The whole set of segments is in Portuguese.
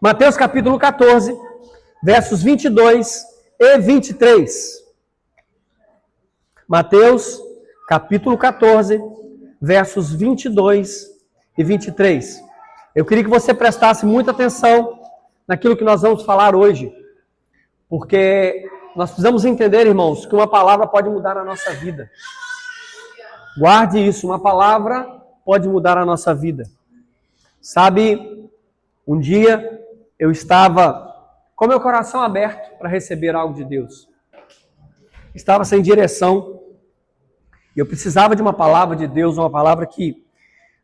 Mateus capítulo 14, versos 22 e 23. Mateus capítulo 14, versos 22 e 23. Eu queria que você prestasse muita atenção naquilo que nós vamos falar hoje, porque nós precisamos entender, irmãos, que uma palavra pode mudar a nossa vida. Guarde isso, uma palavra pode mudar a nossa vida. Sabe, um dia eu estava com meu coração aberto para receber algo de Deus. Estava sem direção. E eu precisava de uma palavra de Deus, uma palavra que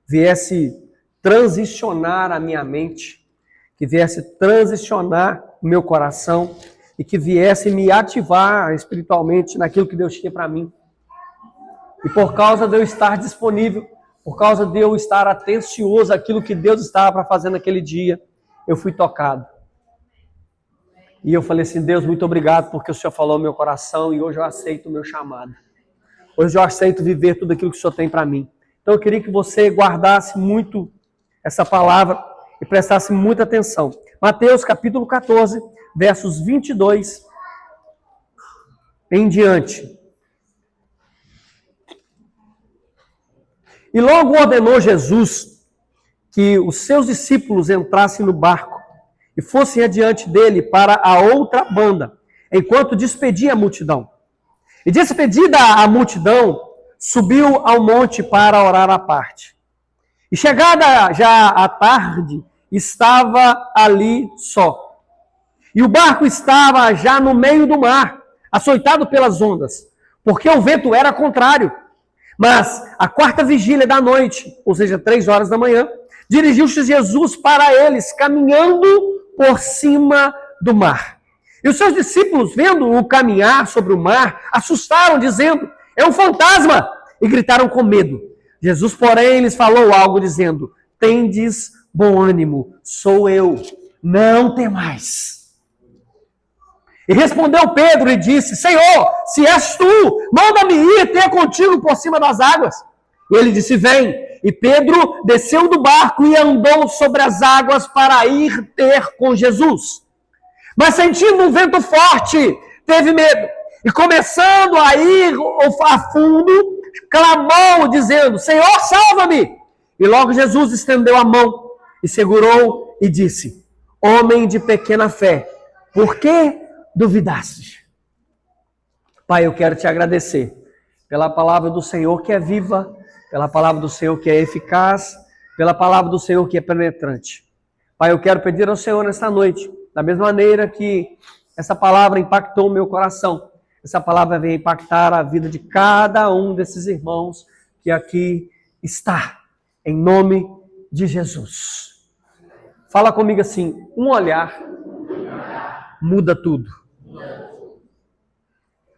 viesse transicionar a minha mente, que viesse transicionar o meu coração e que viesse me ativar espiritualmente naquilo que Deus tinha para mim. E por causa de eu estar disponível, por causa de eu estar atencioso àquilo que Deus estava para fazer naquele dia, eu fui tocado. E eu falei assim, Deus, muito obrigado porque o Senhor falou ao meu coração e hoje eu aceito o meu chamado. Hoje eu aceito viver tudo aquilo que o Senhor tem para mim. Então eu queria que você guardasse muito essa palavra e prestasse muita atenção. Mateus capítulo 14, versos 22 em diante. E logo ordenou Jesus que os seus discípulos entrassem no barco e fossem adiante dele para a outra banda, enquanto despedia a multidão. E despedida a multidão, subiu ao monte para orar à parte. E chegada já a tarde, estava ali só. E o barco estava já no meio do mar, açoitado pelas ondas, porque o vento era contrário. Mas a quarta vigília da noite, ou seja, 3 horas da manhã, dirigiu-se Jesus para eles, caminhando por cima do mar. E os seus discípulos, vendo-o caminhar sobre o mar, assustaram, dizendo, é um fantasma! E gritaram com medo. Jesus, porém, lhes falou algo, dizendo, tendes bom ânimo, sou eu, não temais. E respondeu Pedro e disse, Senhor, se és tu, manda-me ir ter contigo por cima das águas. E ele disse, vem. E Pedro desceu do barco e andou sobre as águas para ir ter com Jesus. Mas sentindo um vento forte, teve medo. E começando a ir a fundo, clamou dizendo, Senhor, salva-me. E logo Jesus estendeu a mão e segurou e disse, homem de pequena fé, por que duvidaste? Pai, eu quero te agradecer pela palavra do Senhor que é viva, pela palavra do Senhor que é eficaz, pela palavra do Senhor que é penetrante. Pai, eu quero pedir ao Senhor nesta noite, da mesma maneira que essa palavra impactou o meu coração, essa palavra vem impactar a vida de cada um desses irmãos que aqui está, em nome de Jesus. Fala comigo assim, um olhar muda tudo.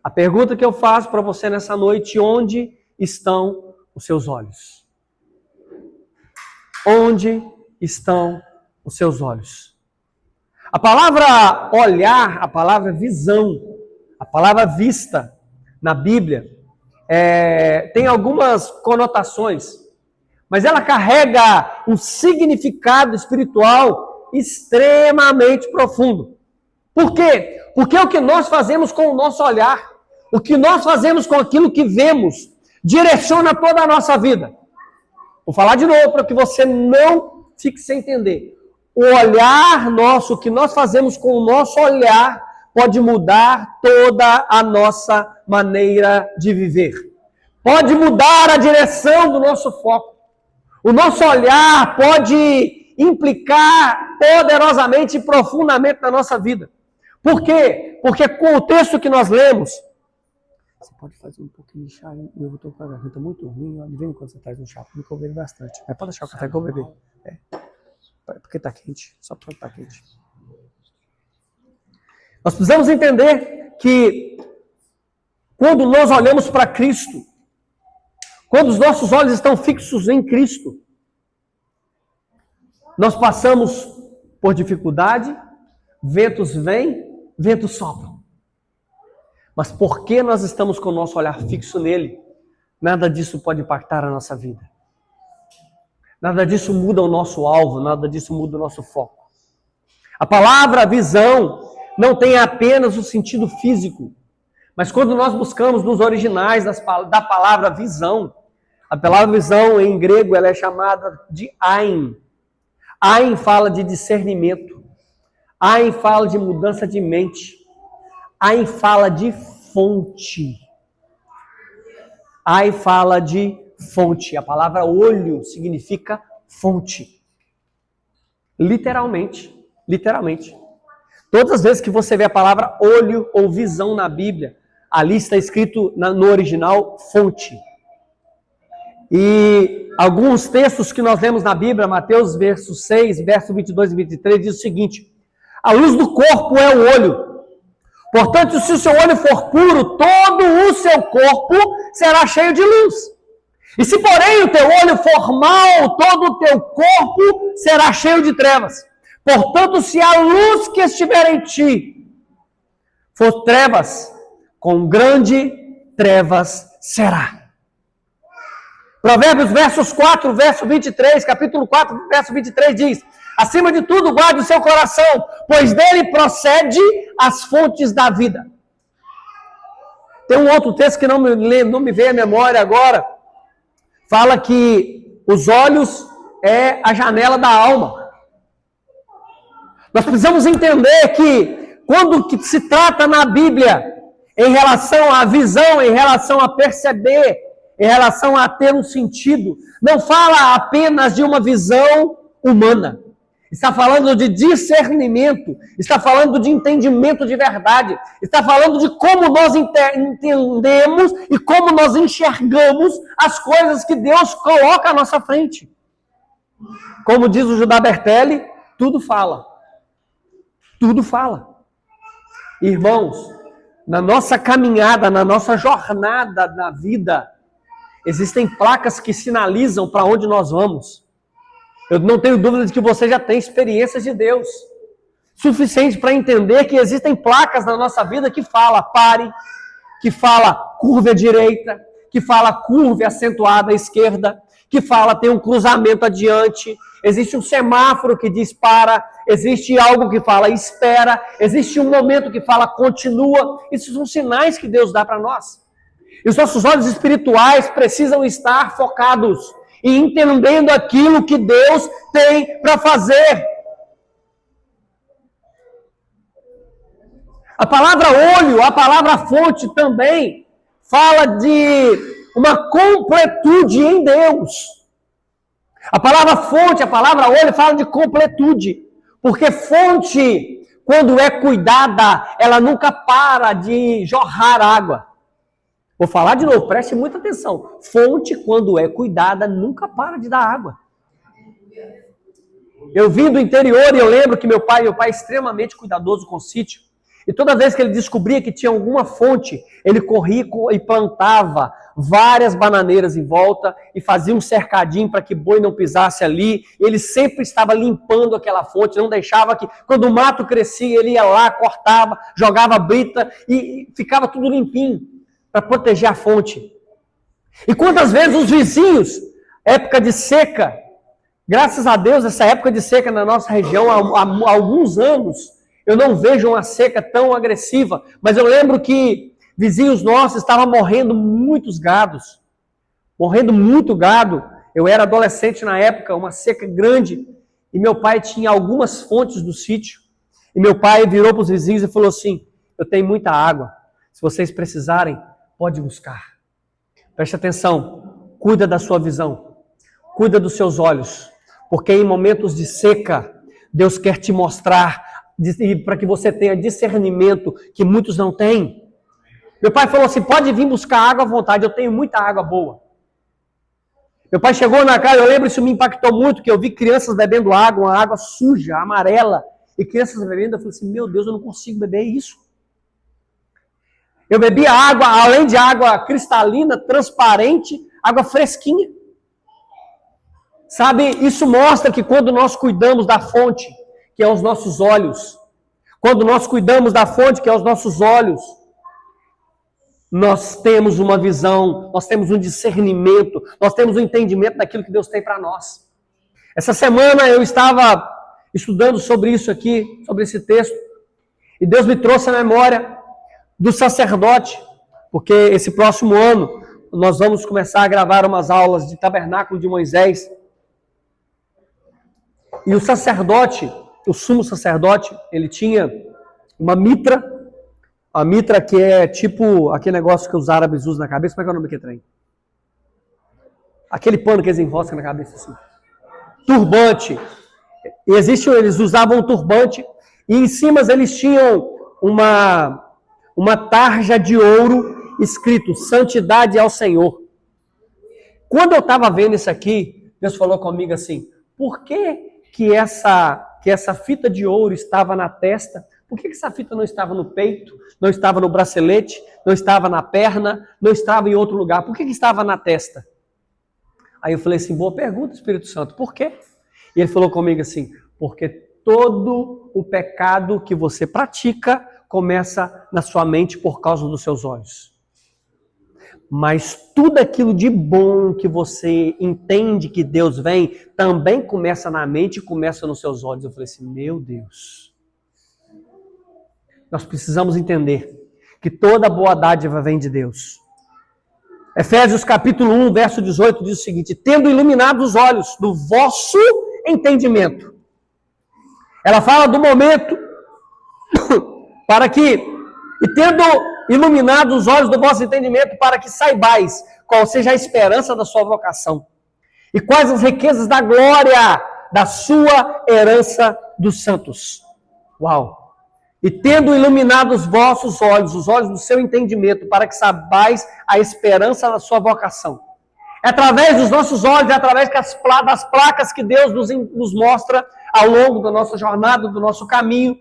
A pergunta que eu faço para você nessa noite, onde estão os seus olhos? Onde estão os seus olhos? A palavra olhar, a palavra visão, a palavra vista na Bíblia tem algumas conotações, mas ela carrega um significado espiritual extremamente profundo. Por quê? Porque é o que nós fazemos com o nosso olhar, o que nós fazemos com aquilo que vemos, direciona toda a nossa vida. Vou falar de novo para que você não fique sem entender. O olhar nosso, o que nós fazemos com o nosso olhar, pode mudar toda a nossa maneira de viver. Pode mudar a direção do nosso foco. O nosso olhar pode implicar poderosamente e profundamente na nossa vida. Por quê? Porque com o texto que nós lemos, você pode fazer um pouquinho de chá, eu estou com a garganta muito ruim, de vez em quando você traz um chá, porque eu bebo bastante. Mas pode deixar o café que eu beber. Porque está quente, só porque está quente. Nós precisamos entender que quando nós olhamos para Cristo, quando os nossos olhos estão fixos em Cristo, nós passamos por dificuldade, ventos vêm, ventos sopram. Mas porque nós estamos com o nosso olhar fixo nele, nada disso pode impactar a nossa vida. Nada disso muda o nosso alvo, nada disso muda o nosso foco. A palavra visão não tem apenas o sentido físico, mas quando nós buscamos nos originais da palavra visão, a palavra visão em grego ela é chamada de ain. Ain fala de discernimento. Ain fala de mudança de mente. Ain fala de fonte. Ain fala de fonte. A palavra olho significa fonte. Literalmente. Todas as vezes que você vê a palavra olho ou visão na Bíblia, ali está escrito no original fonte. E alguns textos que nós lemos na Bíblia, Mateus verso 6, verso 22 e 23, diz o seguinte: a luz do corpo é o olho. Portanto, se o seu olho for puro, todo o seu corpo será cheio de luz. E se, porém, o teu olho for mau, todo o teu corpo será cheio de trevas. Portanto, se a luz que estiver em ti for trevas, com grande trevas será. Provérbios, capítulo 4, verso 23 diz: acima de tudo, guarde o seu coração, pois dele procede as fontes da vida. Tem um outro texto que não me veio à memória agora. Fala que os olhos é a janela da alma. Nós precisamos entender que quando se trata na Bíblia em relação à visão, em relação a perceber, em relação a ter um sentido, não fala apenas de uma visão humana. Está falando de discernimento, está falando de entendimento de verdade, está falando de como nós entendemos e como nós enxergamos as coisas que Deus coloca à nossa frente. Como diz o Judá Bertelli, tudo fala. Tudo fala. Irmãos, na nossa caminhada, na nossa jornada na vida, existem placas que sinalizam para onde nós vamos. Eu não tenho dúvida de que você já tem experiências de Deus suficiente para entender que existem placas na nossa vida que fala pare, que fala curva à direita, que fala curva acentuada à esquerda, que fala tem um cruzamento adiante, existe um semáforo que diz para, existe algo que fala espera, existe um momento que fala continua. Isso são sinais que Deus dá para nós. E os nossos olhos espirituais precisam estar focados e entendendo aquilo que Deus tem para fazer. A palavra olho, a palavra fonte também fala de uma completude em Deus. A palavra fonte, a palavra olho fala de completude. Porque fonte, quando é cuidada, ela nunca para de jorrar água. Vou falar de novo, preste muita atenção. Fonte, quando é cuidada, nunca para de dar água. Eu vim do interior e eu lembro que meu pai é extremamente cuidadoso com o sítio. E toda vez que ele descobria que tinha alguma fonte, ele corria e plantava várias bananeiras em volta e fazia um cercadinho para que boi não pisasse ali. Ele sempre estava limpando aquela fonte, não deixava que... Quando o mato crescia, ele ia lá, cortava, jogava brita e ficava tudo limpinho para proteger a fonte. E quantas vezes os vizinhos, época de seca, graças a Deus, essa época de seca na nossa região, há alguns anos, eu não vejo uma seca tão agressiva, mas eu lembro que vizinhos nossos estavam morrendo muitos gados. Morrendo muito gado. Eu era adolescente na época, uma seca grande, e meu pai tinha algumas fontes do sítio. E meu pai virou para os vizinhos e falou assim: eu tenho muita água, se vocês precisarem, pode buscar. Preste atenção, cuida da sua visão, cuida dos seus olhos, porque em momentos de seca, Deus quer te mostrar para que você tenha discernimento que muios não têm. Meu pai falou assim: pode vir buscar água à vontade, eu tenho muita água boa. Meu pai chegou na casa, eu lembro, isso me impactou muito, que eu vi crianças bebendo água, uma água suja, amarela, e crianças bebendo, eu falei assim: meu Deus, eu não consigo beber isso. Eu bebi água, além de água cristalina, transparente, água fresquinha. Sabe, isso mostra que quando nós cuidamos da fonte, que é os nossos olhos, quando nós cuidamos da fonte, que é os nossos olhos, nós temos uma visão, nós temos um discernimento, nós temos um entendimento daquilo que Deus tem para nós. Essa semana eu estava estudando sobre isso aqui, sobre esse texto, e Deus me trouxe a memória do sacerdote, porque esse próximo ano nós vamos começar a gravar umas aulas de tabernáculo de Moisés. E o sacerdote, o sumo sacerdote, ele tinha uma mitra, a mitra que é tipo aquele negócio que os árabes usam na cabeça. Como é que é o nome daquele trem? Aquele pano que eles enroscam na cabeça assim. Turbante. Eles usavam um turbante e em cima eles tinham uma tarja de ouro escrito Santidade ao Senhor. Quando eu estava vendo isso aqui, Deus falou comigo assim, por que essa fita de ouro estava na testa? Por que essa fita não estava no peito, não estava no bracelete, não estava na perna, não estava em outro lugar? Por que estava na testa? Aí eu falei assim, boa pergunta, Espírito Santo, por quê? E ele falou comigo assim, porque todo o pecado que você pratica começa na sua mente por causa dos seus olhos. Mas tudo aquilo de bom que você entende que Deus vem, também começa na mente e começa nos seus olhos. Eu falei assim, meu Deus. Nós precisamos entender que toda boa dádiva vem de Deus. Efésios capítulo 1, verso 18 diz o seguinte, tendo iluminado os olhos do vosso entendimento. Ela fala do momento para que, e tendo iluminado os olhos do vosso entendimento, para que saibais qual seja a esperança da sua vocação e quais as riquezas da glória da sua herança dos santos. Uau! E tendo iluminado os vossos olhos, os olhos do seu entendimento, para que saibais a esperança da sua vocação. É através dos nossos olhos, é através das placas que Deus nos mostra ao longo da nossa jornada, do nosso caminho,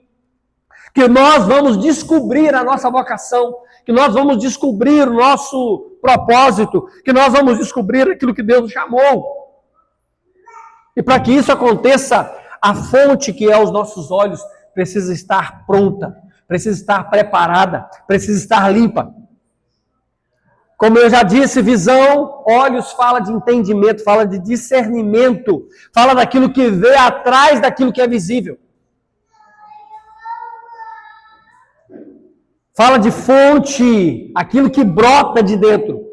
que nós vamos descobrir a nossa vocação, que nós vamos descobrir o nosso propósito, que nós vamos descobrir aquilo que Deus nos chamou. E para que isso aconteça, a fonte que é os nossos olhos precisa estar pronta, precisa estar preparada, precisa estar limpa. Como eu já disse, visão, olhos fala de entendimento, fala de discernimento, fala daquilo que vê atrás daquilo que é visível. Fala de fonte, aquilo que brota de dentro,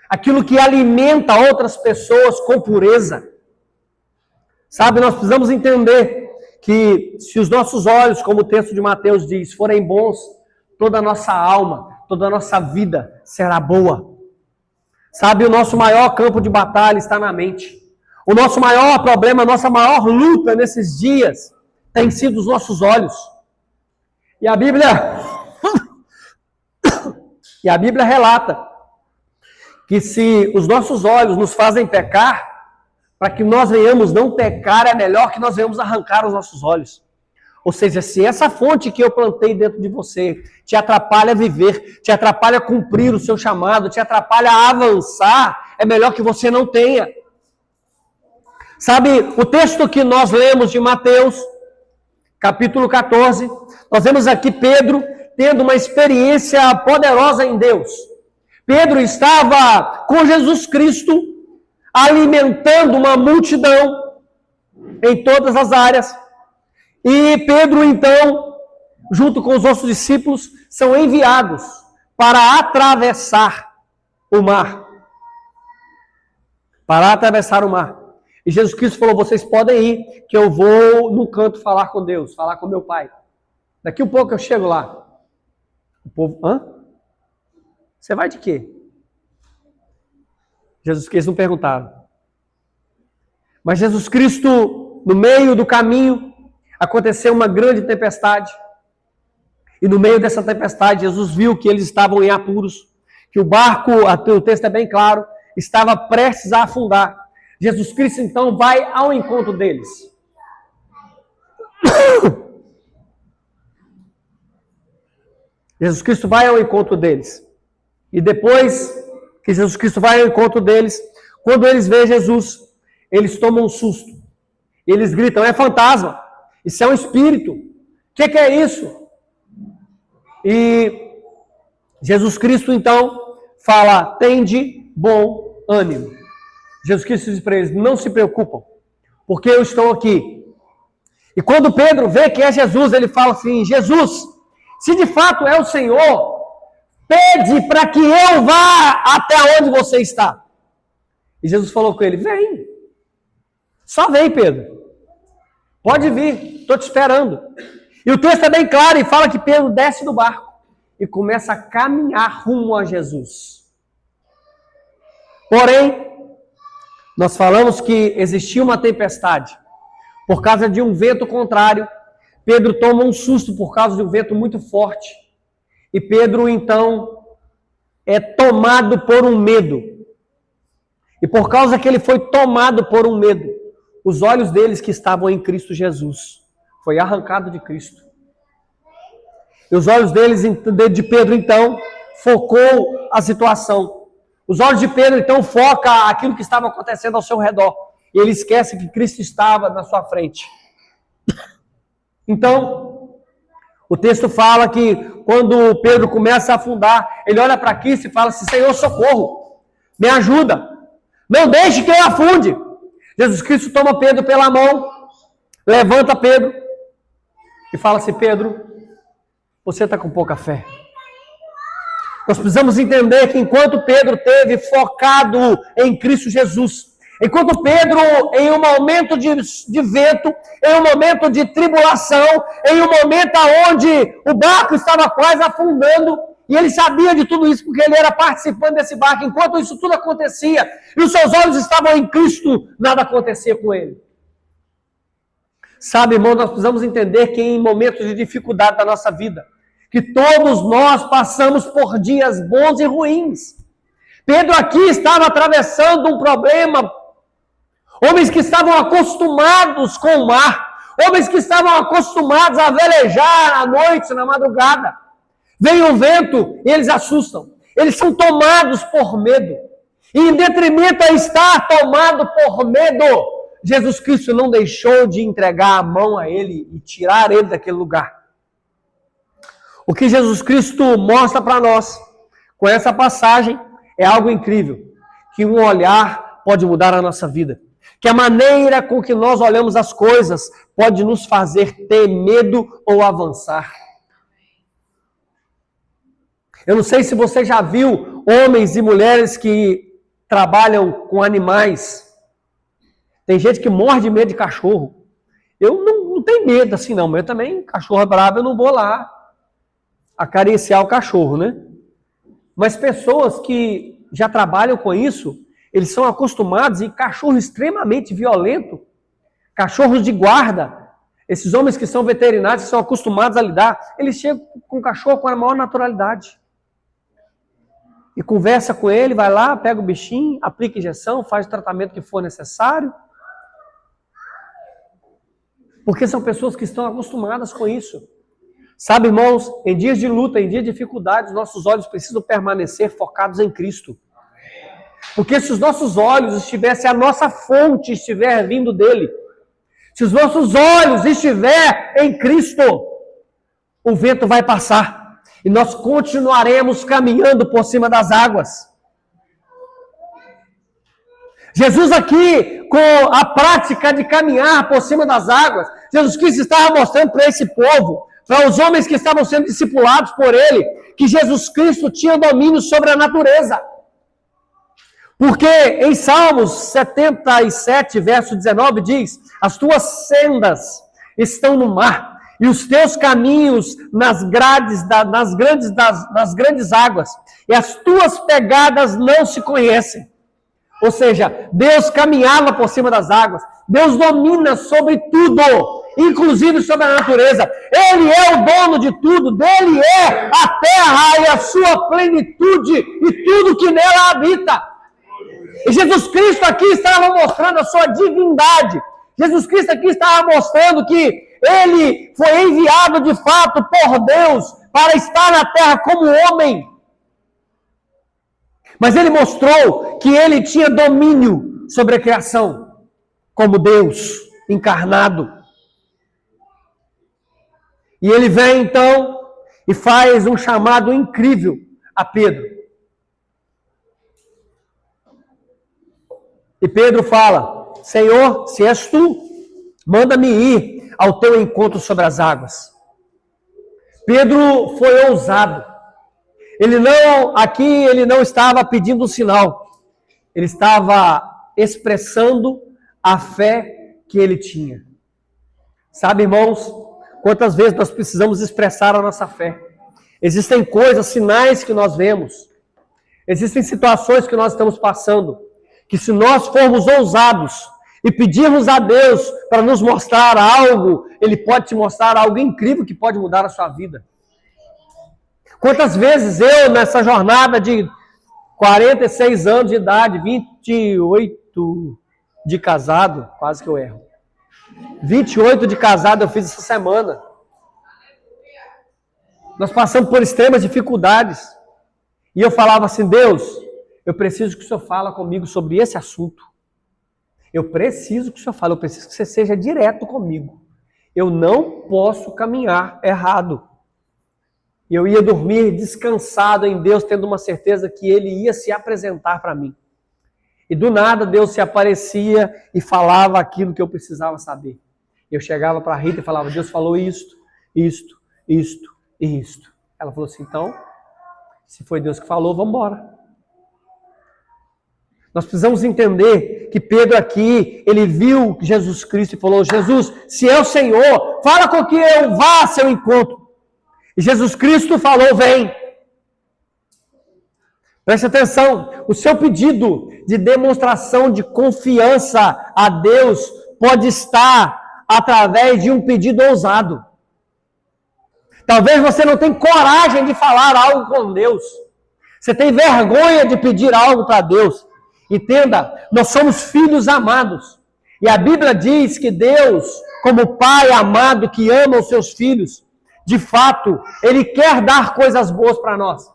aquilo que alimenta outras pessoas com pureza. Sabe, nós precisamos entender que se os nossos olhos, como o texto de Mateus diz, forem bons, toda a nossa alma, toda a nossa vida será boa. Sabe, o nosso maior campo de batalha está na mente. O nosso maior problema, a nossa maior luta nesses dias tem sido os nossos olhos. E a Bíblia relata que se os nossos olhos nos fazem pecar, para que nós venhamos não pecar, é melhor que nós venhamos arrancar os nossos olhos. Ou seja, se essa fonte que eu plantei dentro de você te atrapalha a viver, te atrapalha a cumprir o seu chamado, te atrapalha a avançar, é melhor que você não tenha. Sabe, o texto que nós lemos de Mateus, capítulo 14, nós vemos aqui Pedro tendo uma experiência poderosa em Deus. Pedro estava com Jesus Cristo, alimentando uma multidão em todas as áreas. E Pedro, então, junto com os outros discípulos, são enviados para atravessar o mar. Para atravessar o mar. E Jesus Cristo falou, vocês podem ir, que eu vou no canto falar com Deus, falar com meu Pai. Daqui um pouco eu chego lá. O povo, Você vai de quê? Jesus Cristo não perguntaram. Mas Jesus Cristo, no meio do caminho, aconteceu uma grande tempestade. E no meio dessa tempestade, Jesus viu que eles estavam em apuros, que o barco, o texto é bem claro, estava prestes a afundar. Jesus Cristo, então, vai ao encontro deles. Jesus Cristo vai ao encontro deles. E depois que Jesus Cristo vai ao encontro deles, quando eles veem Jesus, eles tomam um susto. Eles gritam, é fantasma. Isso é um espírito. O que é isso? E Jesus Cristo, então, fala, tende bom ânimo. Jesus Cristo diz para eles, não se preocupam, porque eu estou aqui. E quando Pedro vê que é Jesus, ele fala assim: Jesus, se de fato é o Senhor, pede para que eu vá até onde você está. E Jesus falou com ele: vem. Só vem, Pedro. Pode vir, estou te esperando. E o texto é bem claro e fala que Pedro desce do barco e começa a caminhar rumo a Jesus. Porém, nós falamos que existia uma tempestade. Por causa de um vento contrário, Pedro toma um susto por causa de um vento muito forte. E Pedro, então, é tomado por um medo. E por causa que ele foi tomado por um medo, os olhos deles que estavam em Cristo Jesus foi arrancado de Cristo. E os olhos deles, de Pedro, então, focou a situação. Os olhos de Pedro, então, focam aquilo que estava acontecendo ao seu redor. E ele esquece que Cristo estava na sua frente. Então, o texto fala que quando Pedro começa a afundar, ele olha para Cristo e fala assim: Senhor, socorro, me ajuda, não deixe que eu afunde. Jesus Cristo toma Pedro pela mão, levanta Pedro e fala assim: Pedro, você está com pouca fé. Nós precisamos entender que enquanto Pedro esteve focado em Cristo Jesus, enquanto Pedro, em um momento de vento, em um momento de tribulação, em um momento onde o barco estava quase afundando, e ele sabia de tudo isso porque ele era participante desse barco, enquanto isso tudo acontecia, e os seus olhos estavam em Cristo, nada acontecia com ele. Sabe, irmão, nós precisamos entender que em momentos de dificuldade da nossa vida, que todos nós passamos por dias bons e ruins. Pedro aqui estava atravessando um problema. Homens que estavam acostumados com o mar, homens que estavam acostumados a velejar à noite, na madrugada. Vem um vento e eles assustam. Eles são tomados por medo. E em detrimento a estar tomado por medo, Jesus Cristo não deixou de entregar a mão a ele e tirar ele daquele lugar. O que Jesus Cristo mostra para nós com essa passagem é algo incrível, que um olhar pode mudar a nossa vida, que a maneira com que nós olhamos as coisas pode nos fazer ter medo ou avançar. Eu não sei se você já viu homens e mulheres que trabalham com animais. Tem gente que morre de medo de cachorro. Eu não tenho medo assim não, mas eu também, cachorro é bravo, eu não vou lá acariciar o cachorro, né? Mas pessoas que já trabalham com isso, eles são acostumados, e cachorro extremamente violento, cachorros de guarda, esses homens que são veterinários, que são acostumados a lidar, eles chegam com o cachorro com a maior naturalidade. E conversa com ele, vai lá, pega o bichinho, aplica injeção, faz o tratamento que for necessário. Porque são pessoas que estão acostumadas com isso. Sabe, irmãos, em dias de luta, em dias de dificuldades, nossos olhos precisam permanecer focados em Cristo. Porque se os nossos olhos estivessem, a nossa fonte estiver vindo dele, se os nossos olhos estiver em Cristo, o vento vai passar e nós continuaremos caminhando por cima das águas. Jesus aqui, com a prática de caminhar por cima das águas, Jesus Cristo estava mostrando para esse povo, para os homens que estavam sendo discipulados por ele, que Jesus Cristo tinha domínio sobre a natureza. Porque em Salmos 77, verso 19, diz: as tuas sendas estão no mar, e os teus caminhos nas grandes águas, e as tuas pegadas não se conhecem. Ou seja, Deus caminhava por cima das águas, Deus domina sobre tudo, inclusive sobre a natureza. Ele é o dono de tudo, dele é a terra e a sua plenitude e tudo que nela habita. E Jesus Cristo aqui estava mostrando a sua divindade. Jesus Cristo aqui estava mostrando que ele foi enviado de fato por Deus para estar na terra como homem. Mas ele mostrou que ele tinha domínio sobre a criação, como Deus encarnado. E ele vem então e faz um chamado incrível a Pedro. E Pedro fala: Senhor, se és tu, manda-me ir ao teu encontro sobre as águas. Pedro foi ousado. Ele não estava pedindo um sinal. Ele estava expressando a fé que ele tinha. Sabe, irmãos, quantas vezes nós precisamos expressar a nossa fé? Existem coisas, sinais que nós vemos. Existem situações que nós estamos passando, que se nós formos ousados e pedirmos a Deus para nos mostrar algo, Ele pode te mostrar algo incrível que pode mudar a sua vida. Quantas vezes eu, nessa jornada de 46 anos de idade, 28 de casado, quase que eu erro. 28 de casado eu fiz essa semana. Nós passamos por extremas dificuldades. E eu falava assim, Deus, eu preciso que o Senhor fale comigo sobre esse assunto. Eu preciso que o Senhor fale, eu preciso que você seja direto comigo. Eu não posso caminhar errado. E eu ia dormir descansado em Deus, tendo uma certeza que Ele ia se apresentar para mim. E do nada Deus se aparecia e falava aquilo que eu precisava saber. Eu chegava para a Rita e falava, Deus falou isto. Ela falou assim, então, se foi Deus que falou, vamos embora. Nós precisamos entender que Pedro aqui, ele viu Jesus Cristo e falou, Jesus, se é o Senhor, fala com que eu vá a seu encontro. E Jesus Cristo falou, vem. Preste atenção, o seu pedido de demonstração de confiança a Deus pode estar através de um pedido ousado. Talvez você não tenha coragem de falar algo com Deus. Você tem vergonha de pedir algo para Deus. Entenda, nós somos filhos amados. E a Bíblia diz que Deus, como Pai amado que ama os seus filhos, de fato, Ele quer dar coisas boas para nós.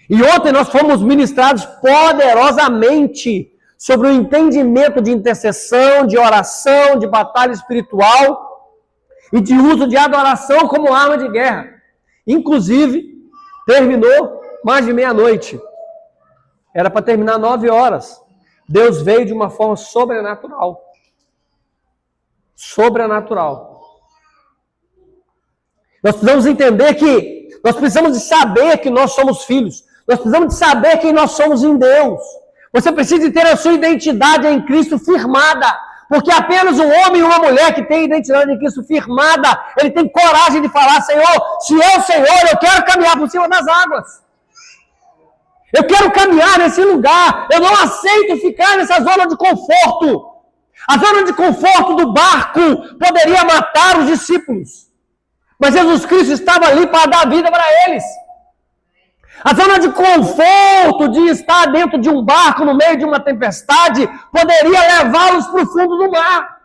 E ontem nós fomos ministrados poderosamente sobre o entendimento de intercessão, de oração, de batalha espiritual e de uso de adoração como arma de guerra. Inclusive, terminou mais de meia-noite. Era para terminar 9 horas. Deus veio de uma forma sobrenatural. Sobrenatural. Nós precisamos entender que nós precisamos de saber que nós somos filhos. Nós precisamos de saber quem nós somos em Deus. Você precisa ter a sua identidade em Cristo firmada. Porque apenas um homem e uma mulher que tem identidade em Cristo firmada, ele tem coragem de falar, Senhor, se é o Senhor, eu quero caminhar por cima das águas. Eu quero caminhar nesse lugar. Eu não aceito ficar nessa zona de conforto. A zona de conforto do barco poderia matar os discípulos. Mas Jesus Cristo estava ali para dar vida para eles. A zona de conforto de estar dentro de um barco no meio de uma tempestade poderia levá-los para o fundo do mar.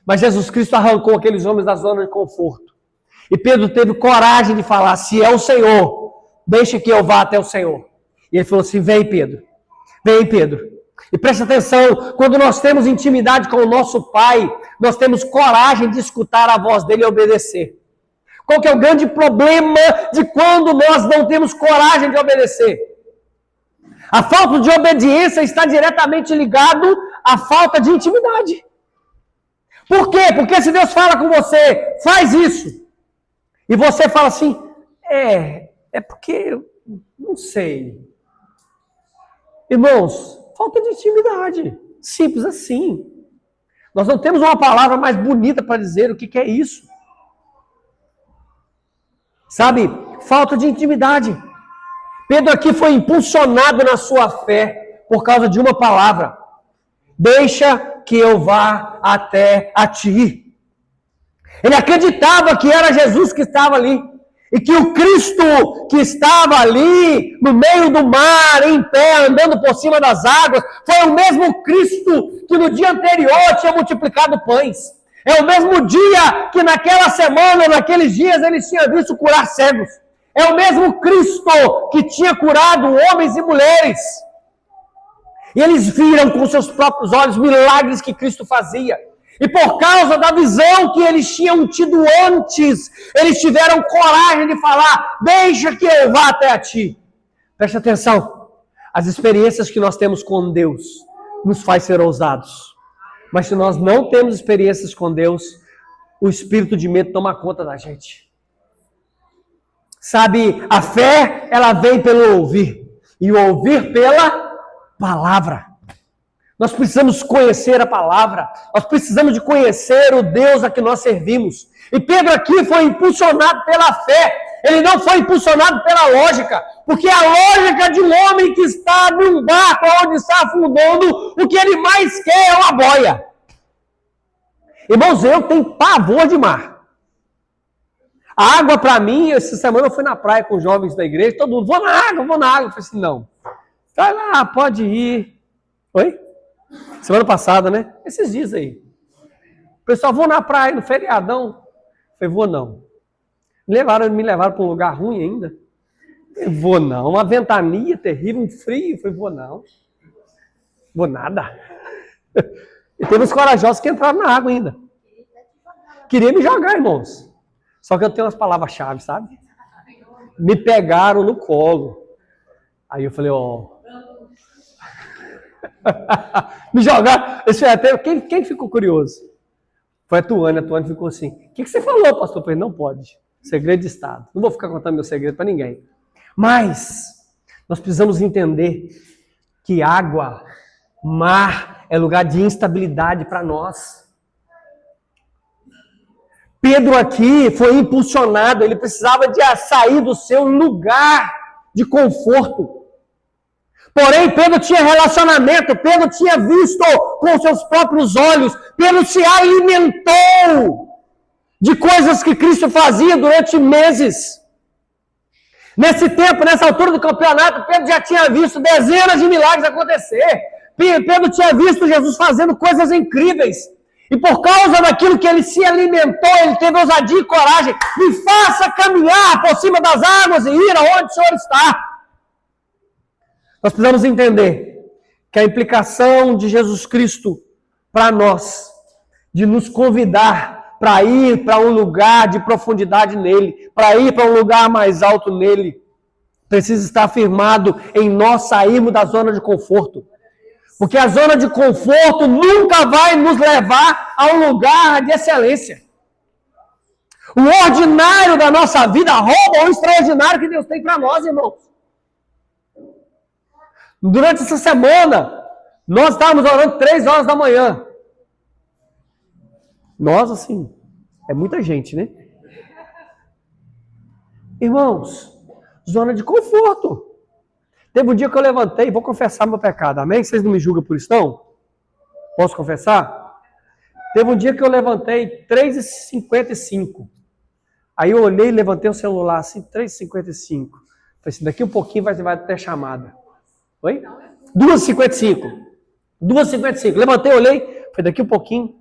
Mas Jesus Cristo arrancou aqueles homens da zona de conforto. E Pedro teve coragem de falar, se é o Senhor, deixe que eu vá até o Senhor. E ele falou assim, vem Pedro. E preste atenção, quando nós temos intimidade com o nosso Pai, nós temos coragem de escutar a voz dele e obedecer. Qual que é o grande problema de quando nós não temos coragem de obedecer? A falta de obediência está diretamente ligado à falta de intimidade. Por quê? Porque se Deus fala com você, faz isso, e você fala assim, é porque eu não sei. Irmãos, falta de intimidade. Simples assim. Nós não temos uma palavra mais bonita para dizer o que é isso. Sabe? Falta de intimidade. Pedro aqui foi impulsionado na sua fé por causa de uma palavra. Deixa que eu vá até a ti. Ele acreditava que era Jesus que estava ali. E que o Cristo que estava ali, no meio do mar, em pé, andando por cima das águas, foi o mesmo Cristo que no dia anterior tinha multiplicado pães. É o mesmo dia que naquela semana, naqueles dias, ele tinha visto curar cegos. É o mesmo Cristo que tinha curado homens e mulheres. E eles viram com seus próprios olhos milagres que Cristo fazia. E por causa da visão que eles tinham tido antes, eles tiveram coragem de falar, deixa que eu vá até a ti. Preste atenção, as experiências que nós temos com Deus nos faz ser ousados. Mas se nós não temos experiências com Deus, o espírito de medo toma conta da gente. Sabe, a fé, ela vem pelo ouvir. E o ouvir pela palavra. Nós precisamos conhecer a palavra. Nós precisamos de conhecer o Deus a que nós servimos. E Pedro aqui foi impulsionado pela fé. Ele não foi impulsionado pela lógica. Porque a lógica de um homem que está num barco onde está afundando, o que ele mais quer é uma boia. Irmãos, eu tenho pavor de mar. A água para mim, essa semana eu fui na praia com os jovens da igreja, todo mundo, vou na água. Eu falei assim, não. Vai lá, pode ir. Oi? Semana passada, né? Esses dias aí. O pessoal, vou na praia, no feriadão. Eu falei, vou não. Me levaram para um lugar ruim ainda. Eu vou não. Uma ventania terrível, um frio. Eu falei, vou não. Vou nada. E teve uns corajosos que entraram na água ainda. Queria me jogar, irmãos. Só que eu tenho umas palavras-chave, sabe? Me pegaram no colo. Aí eu falei, me jogaram. Quem ficou curioso? Foi a Tuane. A Tuane ficou assim, o que você falou, pastor? Eu falei, não pode. Segredo de Estado. Não vou ficar contando meu segredo para ninguém. Mas nós precisamos entender que água, mar, é lugar de instabilidade para nós. Pedro aqui foi impulsionado, ele precisava de sair do seu lugar de conforto. Porém, Pedro tinha relacionamento, Pedro tinha visto com seus próprios olhos, Pedro se alimentou de coisas que Cristo fazia durante meses. Nesse tempo, nessa altura do campeonato, Pedro já tinha visto dezenas de milagres acontecer. Pedro tinha visto Jesus fazendo coisas incríveis. E por causa daquilo que ele se alimentou, ele teve ousadia e coragem. Me faça caminhar por cima das águas e ir aonde o Senhor está. Nós precisamos entender que a implicação de Jesus Cristo para nós, de nos convidar para ir para um lugar de profundidade nele, para ir para um lugar mais alto nele, precisa estar afirmado em nós sairmos da zona de conforto. Porque a zona de conforto nunca vai nos levar a um lugar de excelência. O ordinário da nossa vida rouba o extraordinário que Deus tem para nós, irmãos. Durante essa semana, nós estávamos orando 3 horas da manhã. Nós, assim, é muita gente, né? Irmãos, zona de conforto. Teve um dia que eu levantei, vou confessar meu pecado, amém? Vocês não me julgam por isso, não? Posso confessar? Teve um dia que eu levantei 3h55. Aí eu olhei e levantei o celular assim, 3h55. Falei assim, daqui um pouquinho vai ter chamada. Oi? 2h55. 2h55. Levantei, olhei, falei, daqui um pouquinho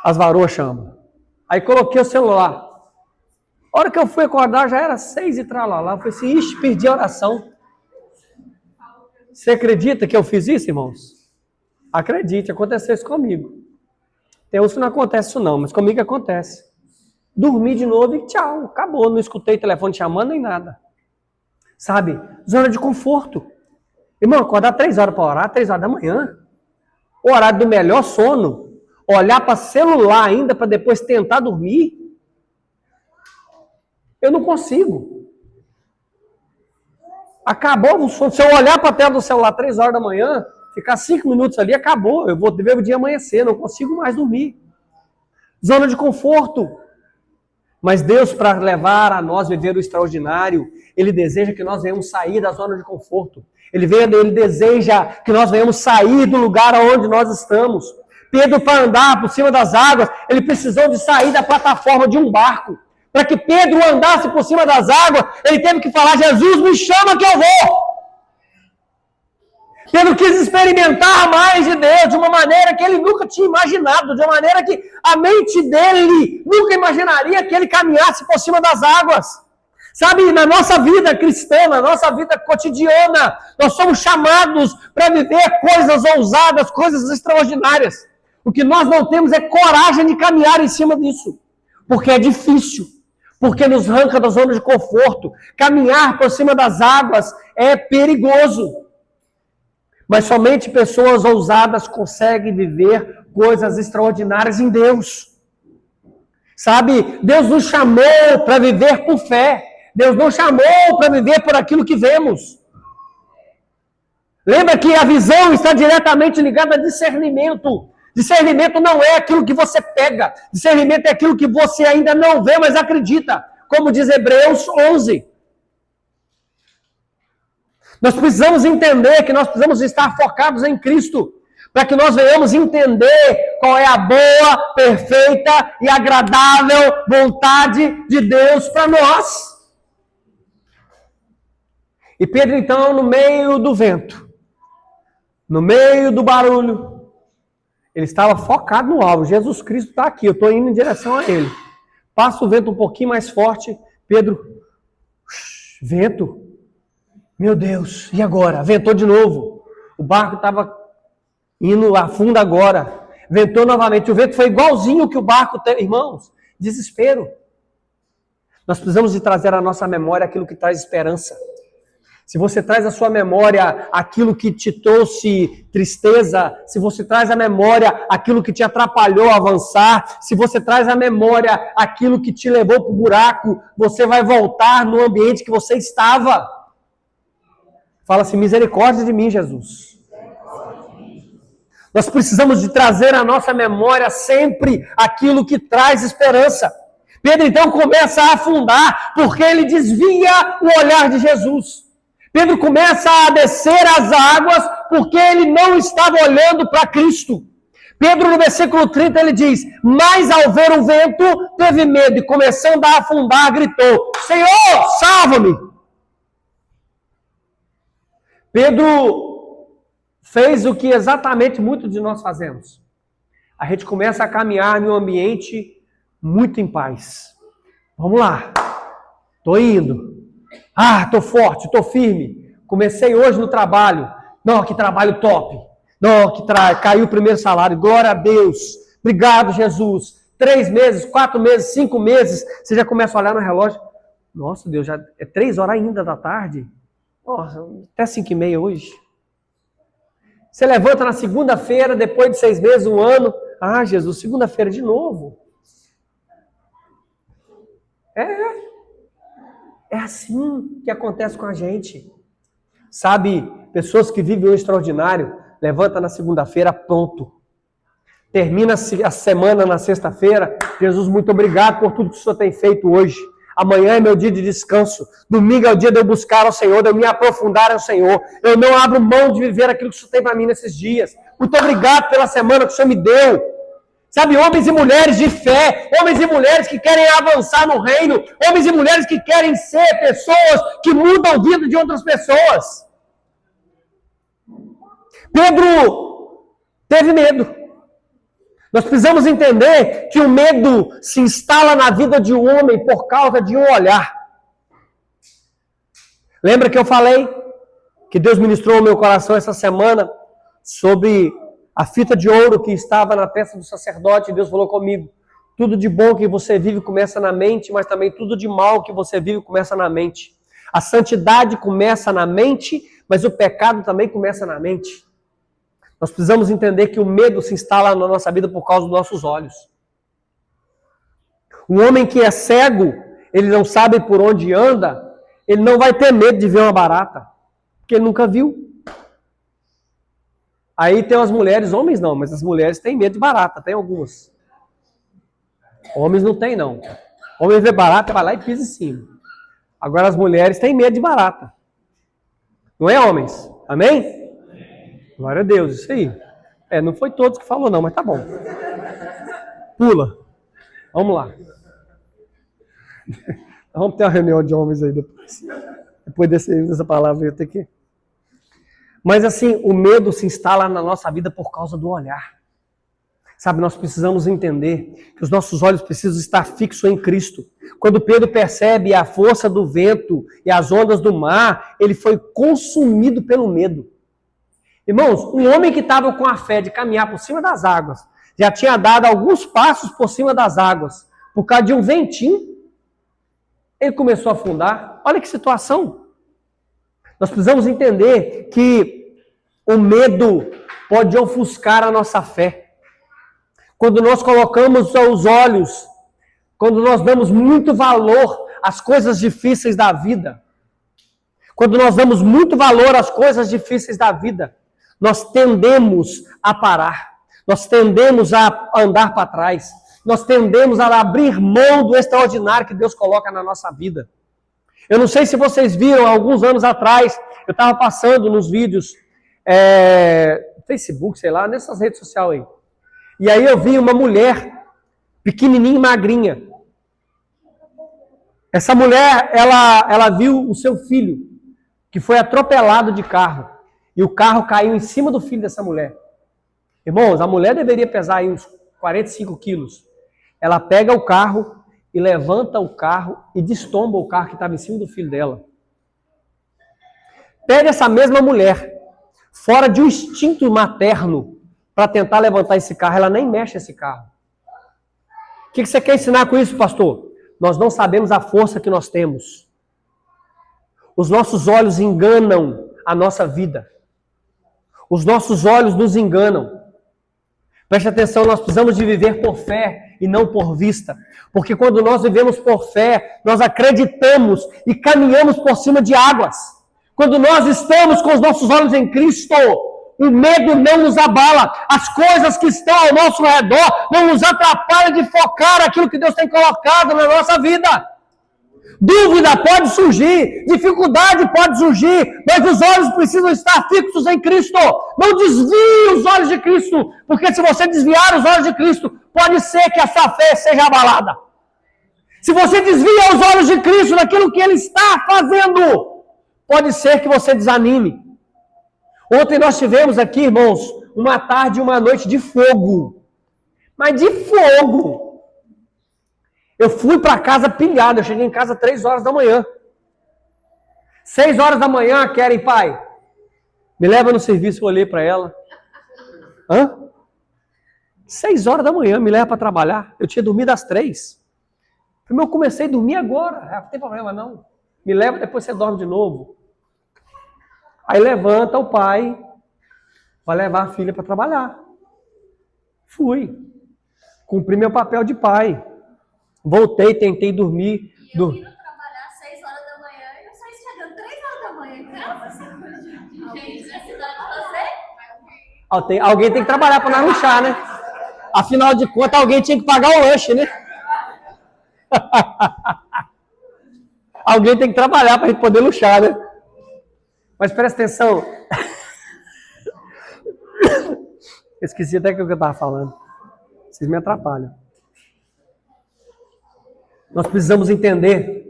as varoas chamam. Aí coloquei o celular. A hora que eu fui acordar já era 6 e tralalá. Eu falei assim, ixi, perdi a oração. Você acredita que eu fiz isso, irmãos? Acredite, aconteceu isso comigo. Tem uns que não acontece isso não, mas comigo acontece. Dormi de novo e tchau, acabou. Não escutei telefone chamando nem nada. Sabe? Zona de conforto. Irmão, acordar 3 horas para orar, 3 horas da manhã. O horário do melhor sono. Olhar para celular ainda para depois tentar dormir. Eu não consigo. Acabou o sono. Se eu olhar para a tela do celular 3 horas da manhã, ficar 5 minutos ali, acabou. Eu vou ver o dia amanhecer, não consigo mais dormir. Zona de conforto. Mas Deus, para levar a nós viver o extraordinário, Ele deseja que nós venhamos sair da zona de conforto. Ele deseja que nós venhamos sair do lugar onde nós estamos. Pedro, para andar por cima das águas, ele precisou de sair da plataforma de um barco. Para que Pedro andasse por cima das águas, ele teve que falar, Jesus, me chama que eu vou. Pedro quis experimentar mais de Deus de uma maneira que ele nunca tinha imaginado, de uma maneira que a mente dele nunca imaginaria que ele caminhasse por cima das águas. Sabe, na nossa vida cristã, na nossa vida cotidiana, nós somos chamados para viver coisas ousadas, coisas extraordinárias. O que nós não temos é coragem de caminhar em cima disso, porque é difícil. Porque nos arranca da zona de conforto. Caminhar por cima das águas é perigoso. Mas somente pessoas ousadas conseguem viver coisas extraordinárias em Deus. Sabe, Deus nos chamou para viver por fé. Deus não chamou para viver por aquilo que vemos. Lembra que a visão está diretamente ligada a discernimento. Discernimento não é aquilo que você pega. Discernimento é aquilo que você ainda não vê, mas acredita. Como diz Hebreus 11. Nós precisamos entender que nós precisamos estar focados em Cristo. Para que nós venhamos entender qual é a boa, perfeita e agradável vontade de Deus para nós. E Pedro, então, no meio do vento, no meio do barulho, ele estava focado no alvo. Jesus Cristo está aqui, eu estou indo em direção a ele. Passa o vento um pouquinho mais forte, Pedro, vento, meu Deus, e agora? Ventou de novo. O barco estava indo a fundo agora. Ventou novamente. O vento foi igualzinho que o barco tem. Irmãos, desespero. Nós precisamos de trazer à nossa memória aquilo que traz esperança. Se você traz à sua memória aquilo que te trouxe tristeza, se você traz à memória aquilo que te atrapalhou a avançar, se você traz à memória aquilo que te levou para o buraco, você vai voltar no ambiente que você estava. Fala assim, misericórdia de mim, Jesus. Nós precisamos de trazer à nossa memória sempre aquilo que traz esperança. Pedro então começa a afundar, porque ele desvia o olhar de Jesus. Pedro começa a descer as águas, porque ele não estava olhando para Cristo. Pedro, no versículo 30, ele diz, mas ao ver o vento, teve medo, e começando a afundar, gritou, Senhor, salva-me! Pedro fez o que exatamente muitos de nós fazemos. A gente começa a caminhar num ambiente muito em paz. Vamos lá, estou indo. Estou forte, estou firme. Comecei hoje no trabalho. Não, que trabalho top. Não, caiu o primeiro salário. Glória a Deus. Obrigado, Jesus. 3 meses, 4 meses, 5 meses. Você já começa a olhar no relógio. Nossa, Deus, já é 3 horas ainda da tarde. Nossa, até 5h30 hoje. Você levanta na segunda-feira, depois de 6 meses, 1 ano. Jesus, segunda-feira de novo. É assim que acontece com a gente. Sabe, pessoas que vivem o extraordinário, levanta na segunda-feira, pronto. Termina a semana na sexta-feira, Jesus, muito obrigado por tudo que o Senhor tem feito hoje. Amanhã é meu dia de descanso. Domingo é o dia de eu buscar ao Senhor, de eu me aprofundar ao Senhor. Eu não abro mão de viver aquilo que o Senhor tem para mim nesses dias. Muito obrigado pela semana que o Senhor me deu. Sabe, homens e mulheres de fé, homens e mulheres que querem avançar no reino, homens e mulheres que querem ser pessoas que mudam a vida de outras pessoas. Pedro teve medo. Nós precisamos entender que o medo se instala na vida de um homem por causa de um olhar. Lembra que eu falei que Deus ministrou ao meu coração essa semana sobre a fita de ouro que estava na testa do sacerdote? Deus falou comigo, tudo de bom que você vive começa na mente, mas também tudo de mal que você vive começa na mente. A santidade começa na mente, mas o pecado também começa na mente. Nós precisamos entender que o medo se instala na nossa vida por causa dos nossos olhos. Um homem que é cego, ele não sabe por onde anda, ele não vai ter medo de ver uma barata, porque ele nunca viu. Aí tem as mulheres, homens não, mas as mulheres têm medo de barata, tem algumas. Homens não tem não. Homem vê barata, vai lá e pisa em cima. Agora as mulheres têm medo de barata. Não é, homens? Amém? Glória a Deus, isso aí. Não foi todos que falou não, mas tá bom. Pula. Vamos lá. Vamos ter uma reunião de homens aí depois. Depois dessa palavra eu tenho que... Mas assim, o medo se instala na nossa vida por causa do olhar. Sabe, nós precisamos entender que os nossos olhos precisam estar fixos em Cristo. Quando Pedro percebe a força do vento e as ondas do mar, ele foi consumido pelo medo. Irmãos, um homem que estava com a fé de caminhar por cima das águas, já tinha dado alguns passos por cima das águas, por causa de um ventinho, ele começou a afundar. Olha que situação. Nós precisamos entender que o medo pode ofuscar a nossa fé. Quando nós colocamos os olhos quando nós damos muito valor às coisas difíceis da vida, quando nós damos muito valor às coisas difíceis da vida, nós tendemos a parar, nós tendemos a andar para trás, nós tendemos a abrir mão do extraordinário que Deus coloca na nossa vida. Eu não sei se vocês viram, alguns anos atrás, eu estava passando nos vídeos, Facebook, sei lá, nessas redes sociais aí. E aí eu vi uma mulher, pequenininha e magrinha. Essa mulher, ela viu o seu filho, que foi atropelado de carro. E o carro caiu em cima do filho dessa mulher. Irmãos, a mulher deveria pesar aí uns 45 quilos. Ela pega o carro e levanta o carro e destomba o carro que estava em cima do filho dela. Pega essa mesma mulher, fora de um instinto materno, para tentar levantar esse carro, ela nem mexe esse carro. O que você quer ensinar com isso, pastor? Nós não sabemos a força que nós temos. Os nossos olhos enganam a nossa vida. Os nossos olhos nos enganam. Preste atenção, nós precisamos de viver por fé e não por vista. Porque quando nós vivemos por fé, nós acreditamos e caminhamos por cima de águas. Quando nós estamos com os nossos olhos em Cristo, o medo não nos abala. As coisas que estão ao nosso redor não nos atrapalham de focar aquilo que Deus tem colocado na nossa vida. Dúvida pode surgir, dificuldade pode surgir, mas os olhos precisam estar fixos em Cristo. Não desvie os olhos de Cristo, porque se você desviar os olhos de Cristo, pode ser que a sua fé seja abalada. Se você desvia os olhos de Cristo daquilo que Ele está fazendo, pode ser que você desanime. Ontem nós tivemos aqui, irmãos, uma tarde e uma noite de fogo. Mas de fogo! Eu fui para casa pilhado, eu cheguei em casa 3 horas da manhã. 6 horas da manhã, querem, pai? Me leva no serviço, eu olhei para ela. 6 horas da manhã, me leva para trabalhar. Eu tinha dormido às 3. Primeiro eu comecei a dormir agora, não tem problema não. Me leva, depois você dorme de novo. Aí levanta o pai, vai levar a filha para trabalhar. Fui. Cumpri meu papel de pai. Voltei, tentei dormir. Eu indo trabalhar 6 horas da manhã e eu saí chegando 3 horas da manhã em casa. Gente, você? Alguém tem que trabalhar para não ruxar, né? Afinal de contas, alguém tinha que pagar o lanche, né? Alguém tem que trabalhar para a gente poder luxar, né? Mas presta atenção. Esqueci até o que eu estava falando. Vocês me atrapalham. Nós precisamos entender.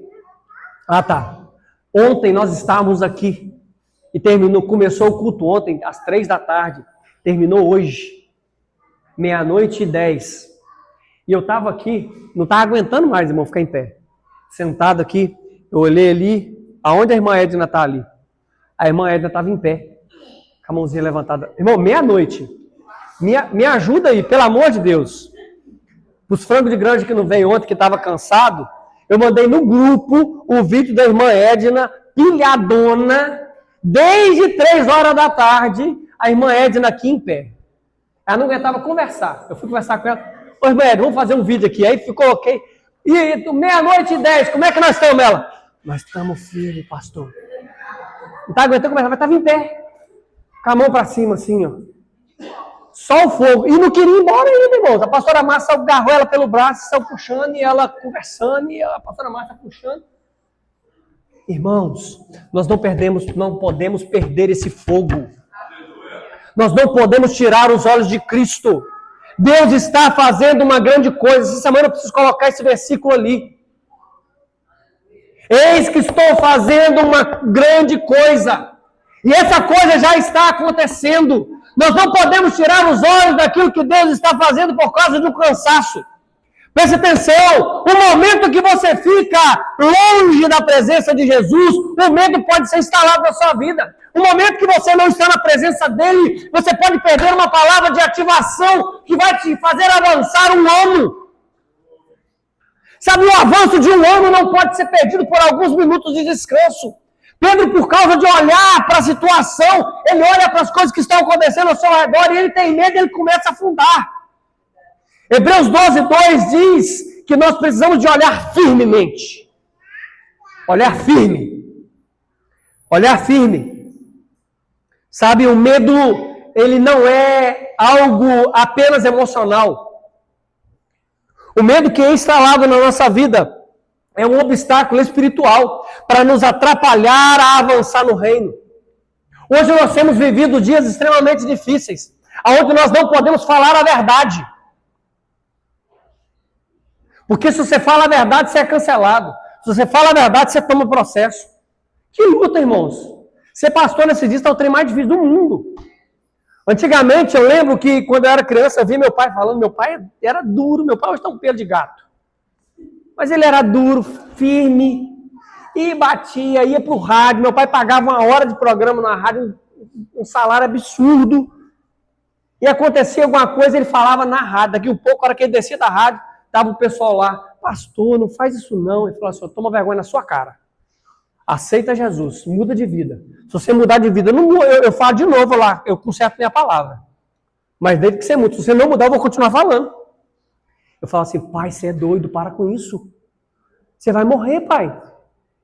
Ontem nós estávamos aqui e começou o culto ontem às 3 da tarde. Terminou hoje, 00:10. E eu estava aqui, não estava aguentando mais, irmão, ficar em pé. Sentado aqui, eu olhei ali, aonde a irmã Edna está ali. A irmã Edna estava em pé, com a mãozinha levantada. Irmão, 00:30. Me ajuda aí, pelo amor de Deus. Os frangos de grande que não veio ontem, que estava cansado, eu mandei no grupo o vídeo da irmã Edna, pilhadona, desde 3 horas da tarde, a irmã Edna aqui em pé. Ela não aguentava conversar. Eu fui conversar com ela. Ô, irmã Edna, vamos fazer um vídeo aqui. Aí coloquei. E 00:10, como é que nós estamos, ela? Nós estamos firmes, pastor. Não está aguentando conversar, mas estava em pé. Com a mão para cima, assim, ó. Só o fogo. E não queria ir embora ainda, irmãos. A pastora Márcia agarrou ela pelo braço, saiu puxando, e ela conversando, e a pastora Márcia puxando. Irmãos, nós não podemos perder esse fogo. Nós não podemos tirar os olhos de Cristo. Deus está fazendo uma grande coisa. Essa semana eu preciso colocar esse versículo ali. Eis que estou fazendo uma grande coisa. E essa coisa já está acontecendo. Nós não podemos tirar os olhos daquilo que Deus está fazendo por causa do cansaço. Preste atenção, o momento que você fica longe da presença de Jesus, o medo pode ser instalado na sua vida. O momento que você não está na presença dele, você pode perder uma palavra de ativação que vai te fazer avançar um ano. Sabe, o avanço de um ano não pode ser perdido por alguns minutos de descanso. Pedro, por causa de olhar para a situação, ele olha para as coisas que estão acontecendo ao seu redor e ele tem medo e ele começa a afundar. Hebreus 12:2 diz que nós precisamos de olhar firmemente. Olhar firme. Olhar firme. Sabe, o medo, ele não é algo apenas emocional. O medo que é instalado na nossa vida é um obstáculo espiritual para nos atrapalhar a avançar no reino. Hoje nós temos vivido dias extremamente difíceis, onde nós não podemos falar a verdade. Porque se você fala a verdade, você é cancelado. Se você fala a verdade, você toma processo. Que luta, irmãos. Ser pastor nesse dia está o trem mais difícil do mundo. Antigamente, eu lembro que quando eu era criança, eu vi meu pai falando, meu pai era duro, meu pai hoje está um pelo de gato. Mas ele era duro, firme, e batia, ia para o rádio. Meu pai pagava 1 hora de programa na rádio, um salário absurdo. E acontecia alguma coisa, ele falava na rádio. Daqui a pouco, a hora que ele descia da rádio, estava o pessoal lá, pastor, não faz isso não. Ele falou assim, toma vergonha na sua cara. Aceita Jesus, muda de vida. Se você mudar de vida, eu falo de novo lá, eu conserto minha palavra. Mas desde que você mude, se você não mudar, eu vou continuar falando. Eu falo assim, pai, você é doido, para com isso. Você vai morrer, pai. Eu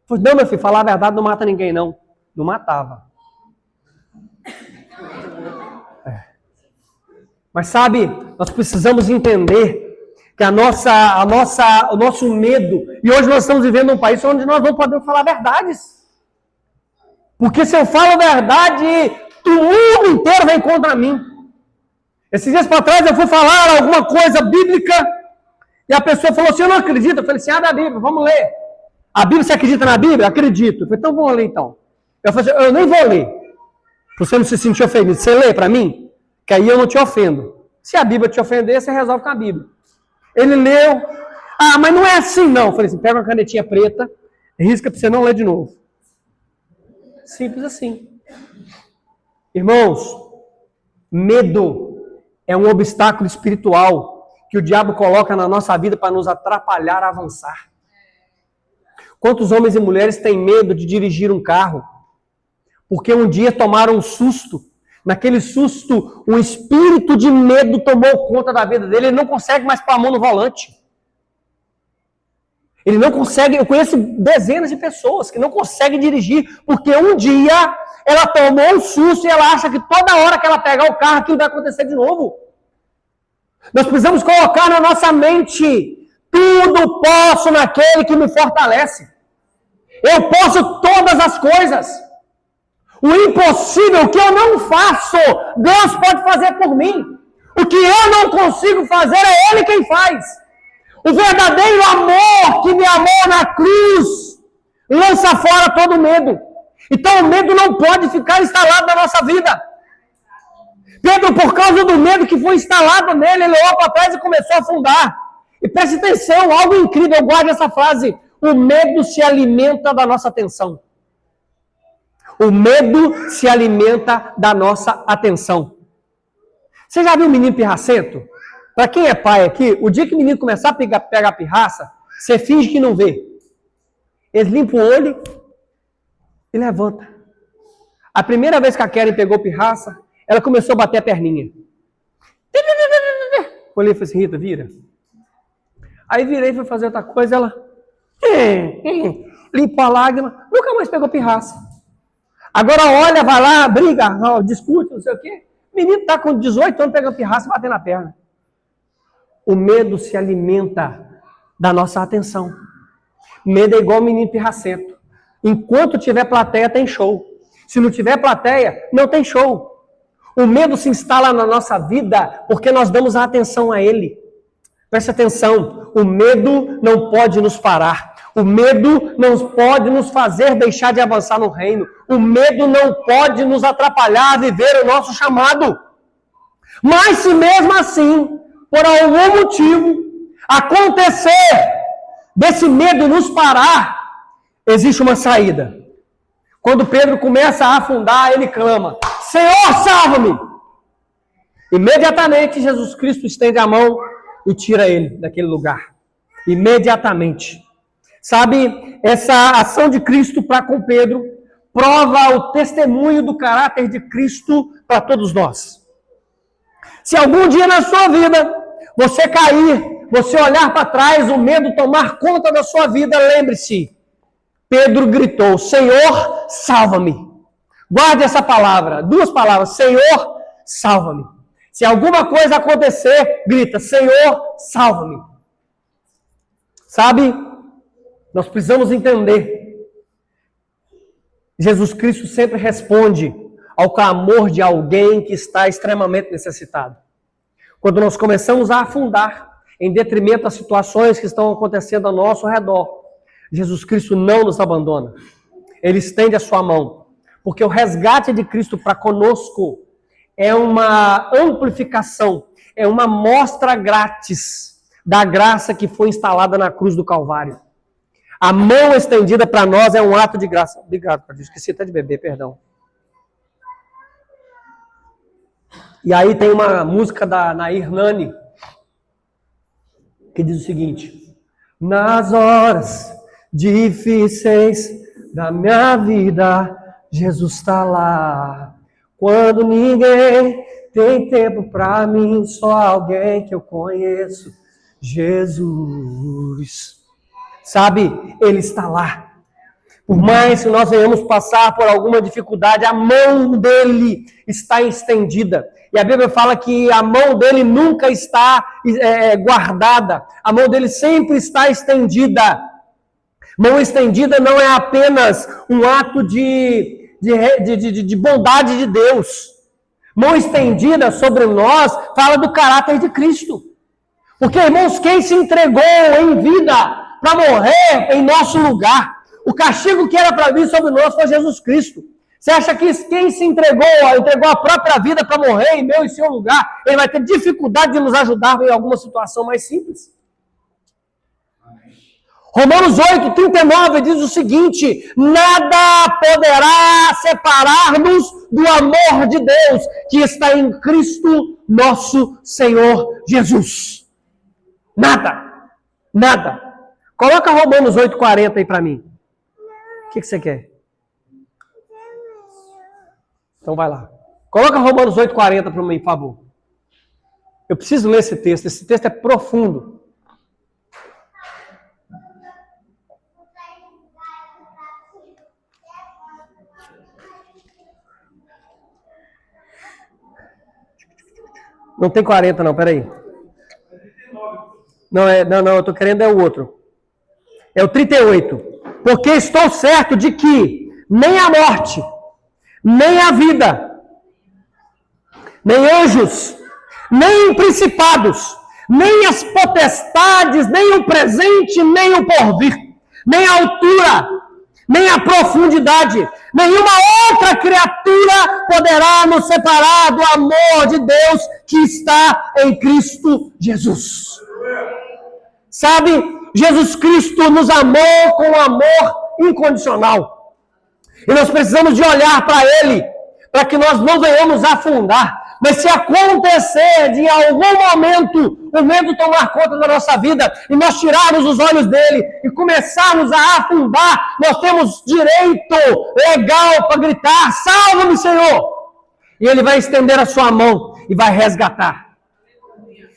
falei, não, meu filho, falar a verdade não mata ninguém, não. Não matava. Mas sabe, nós precisamos entender que o nosso medo, e hoje nós estamos vivendo um país onde nós não podemos falar verdades. Porque se eu falo a verdade, o mundo inteiro vem contra mim. Esses dias para trás eu fui falar alguma coisa bíblica, e a pessoa falou assim, eu não acredito. Eu falei assim, da Bíblia, vamos ler. A Bíblia, você acredita na Bíblia? Acredito. Eu falei, então vamos ler então. Eu falei assim, eu nem vou ler. Para você não se sentir ofendido. Você lê para mim? Que aí eu não te ofendo. Se a Bíblia te ofender, você resolve com a Bíblia. Ele leu. Mas não é assim não. Eu falei assim, pega uma canetinha preta, risca para você não ler de novo. Simples assim. Irmãos, medo é um obstáculo espiritual que o diabo coloca na nossa vida para nos atrapalhar a avançar. Quantos homens e mulheres têm medo de dirigir um carro? Porque um dia tomaram um susto. Naquele susto, um espírito de medo tomou conta da vida dele. Ele não consegue mais pôr a mão no volante. Ele não consegue. Eu conheço dezenas de pessoas que não conseguem dirigir porque um dia ela tomou um susto e ela acha que toda hora que ela pegar o carro, aquilo vai acontecer de novo. Nós precisamos colocar na nossa mente: tudo posso naquele que me fortalece. Eu posso todas as coisas. O impossível, o que eu não faço, Deus pode fazer por mim. O que eu não consigo fazer, é Ele quem faz. O verdadeiro amor que me amou na cruz lança fora todo medo. Então o medo não pode ficar instalado na nossa vida. Pedro, por causa do medo que foi instalado nele, ele olhou para trás e começou a afundar. E preste atenção, algo incrível, guarde essa frase. O medo se alimenta da nossa atenção. O medo se alimenta da nossa atenção. Você já viu um menino pirracento? Para quem é pai aqui, o dia que o menino começar a pegar pirraça, você finge que não vê. Eles limpam o olho e levanta. A primeira vez que a Karen pegou pirraça, ela começou a bater a perninha. Olhei e falei assim, Rita, vira. Aí virei e fui fazer outra coisa, ela limpou a lágrima, nunca mais pegou pirraça. Agora olha, vai lá, briga, discute, não sei o quê. O menino está com 18 anos pegando pirraça e batendo na perna. O medo se alimenta da nossa atenção. Medo é igual um menino pirracento. Enquanto tiver plateia, tem show. Se não tiver plateia, não tem show. O medo se instala na nossa vida porque nós damos a atenção a ele. Preste atenção, o medo não pode nos parar. O medo não pode nos fazer deixar de avançar no reino. O medo não pode nos atrapalhar a viver o nosso chamado. Mas se mesmo assim, por algum motivo, acontecer desse medo nos parar, existe uma saída. Quando Pedro começa a afundar, ele clama, Senhor, salva-me! Imediatamente, Jesus Cristo estende a mão e tira ele daquele lugar. Imediatamente. Sabe, essa ação de Cristo para com Pedro prova o testemunho do caráter de Cristo para todos nós. Se algum dia na sua vida você cair você olhar para trás, o medo tomar conta da sua vida, lembre-se, Pedro gritou, Senhor, salva-me. Guarde essa palavra, 2 palavras, Senhor, salva-me. Se alguma coisa acontecer, grita, Senhor, salva-me. Sabe, nós precisamos entender, Jesus Cristo sempre responde ao clamor de alguém que está extremamente necessitado. Quando nós começamos a afundar em detrimento das situações que estão acontecendo ao nosso redor, Jesus Cristo não nos abandona. Ele estende a sua mão. Porque o resgate de Cristo para conosco é uma amplificação, é uma mostra grátis da graça que foi instalada na cruz do Calvário. A mão estendida para nós é um ato de graça. Obrigado, Padre. Esqueci até de beber, perdão. E aí tem uma música da Nair Nani que diz o seguinte: nas horas difíceis da minha vida, Jesus está lá. Quando ninguém tem tempo para mim, só alguém que eu conheço, Jesus. Sabe, Ele está lá. Por mais que nós venhamos passar por alguma dificuldade, a mão dele está estendida. E a Bíblia fala que a mão dele nunca está guardada. A mão dele sempre está estendida. Mão estendida não é apenas um ato de bondade de Deus. Mão estendida sobre nós fala do caráter de Cristo. Porque, irmãos, quem se entregou em vida para morrer em nosso lugar? O castigo que era para vir sobre nós foi Jesus Cristo. Você acha que quem se entregou a própria vida para morrer em meu e seu lugar, ele vai ter dificuldade de nos ajudar em alguma situação mais simples? Romanos 8:39 diz o seguinte: nada poderá separar-nos do amor de Deus que está em Cristo nosso Senhor Jesus. Nada. Nada. Coloca Romanos 8:40 aí para mim. O que você quer? Então vai lá. Coloca Romanos 8:40 para mim, por favor. Eu preciso ler esse texto. Esse texto é profundo. Não tem 40 não, peraí. Não, eu estou querendo é o outro. É o 38. Porque estou certo de que nem a morte, nem a vida, nem anjos, nem principados, nem as potestades, nem o presente, nem o porvir, nem a altura, nem a profundidade, nenhuma outra criatura poderá nos separar do amor de Deus que está em Cristo Jesus. Sabe, Jesus Cristo nos amou com amor incondicional. E nós precisamos de olhar para Ele, para que nós não venhamos afundar. Mas se acontecer de em algum momento o medo tomar conta da nossa vida e nós tirarmos os olhos dele e começarmos a afundar, nós temos direito legal para gritar: salva-me, Senhor! E ele vai estender a sua mão e vai resgatar.